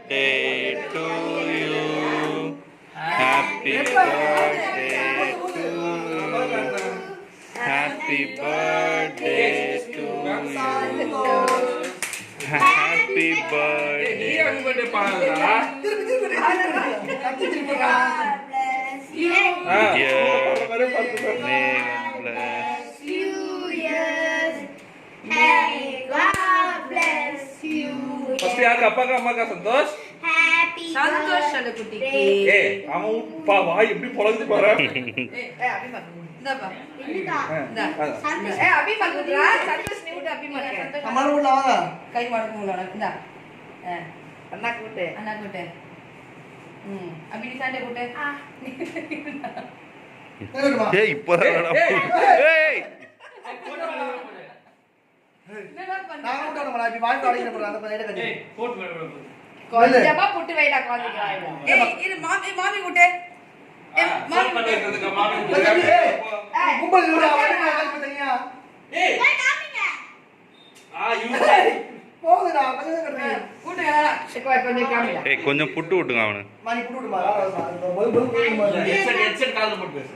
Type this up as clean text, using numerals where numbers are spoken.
to you. Happy birthday to you. Happy birthday to you. Happy birthday. Pasti agak apa kamu agak Santosh? Santosh ada kutiki. Kamu bawa ini pola itu barang. Abi makan. Enggak, Pak. Enggak. Santosh. Abi makan lah. Santosh ni udah Abi makan. Kamar udah mana? Kayu warung mula. Enggak. Anak kute. Anak kute. Abi di sana kute. Hey, hey. நான் கூட நம்ம இப்ப வாய் பாடின போறோம் அந்த பையட கட்டி கொஞ்சமா புட்டு வைடா காலிக்கு இது மாமி குட்டே மாமி பண்றதுக்கு மாமி கும்பல் இல்ல அவனே கால் பத்தனியா காமிங்க போகுதுடா கொஞ்சம் கட்டுறீங்க கூட்டு கொஞ்சம் காமிடா கொஞ்சம் புட்டு விட்டுங்க அவனு மானி புட்டு விடுமா ஹெட்செட் கால்ல போட்டு பேசு